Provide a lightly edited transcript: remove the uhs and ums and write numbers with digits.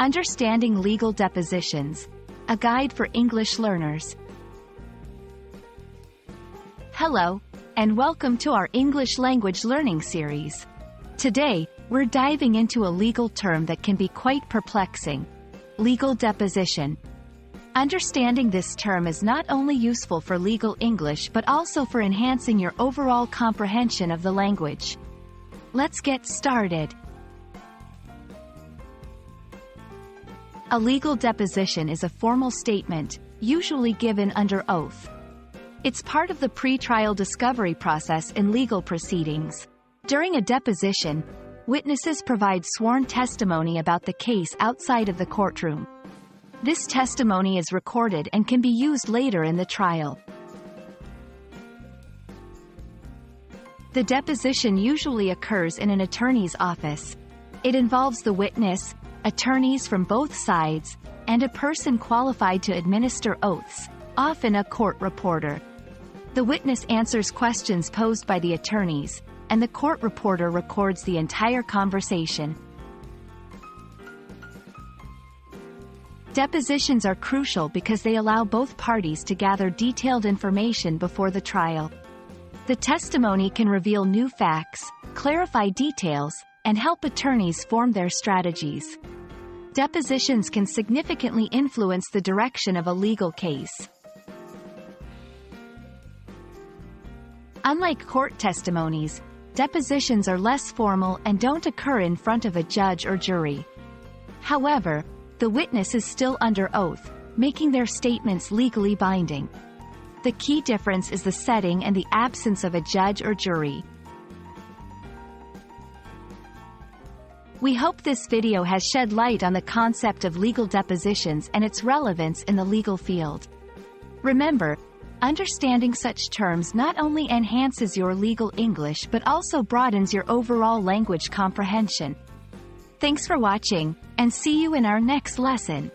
Understanding Legal Depositions, a guide for English learners. Hello, and welcome to our English language learning series. Today, we're diving into a legal term that can be quite perplexing: legal deposition. Understanding this term is not only useful for legal English but also for enhancing your overall comprehension of the language. Let's get started. A legal deposition is a formal statement, usually given under oath. It's part of the pre-trial discovery process in legal proceedings. During a deposition, witnesses provide sworn testimony about the case outside of the courtroom. This testimony is recorded and can be used later in the trial. The deposition usually occurs in an attorney's office. It involves the witness, attorneys from both sides, and a person qualified to administer oaths, often a court reporter. The witness answers questions posed by the attorneys, and the court reporter records the entire conversation. Depositions are crucial because they allow both parties to gather detailed information before the trial. The testimony can reveal new facts, clarify details, and help attorneys form their strategies. Depositions can significantly influence the direction of a legal case. Unlike court testimonies, depositions are less formal and don't occur in front of a judge or jury. However, the witness is still under oath, making their statements legally binding. The key difference is the setting and the absence of a judge or jury. We hope this video has shed light on the concept of legal depositions and its relevance in the legal field. Remember, understanding such terms not only enhances your legal English but also broadens your overall language comprehension. Thanks for watching, and see you in our next lesson.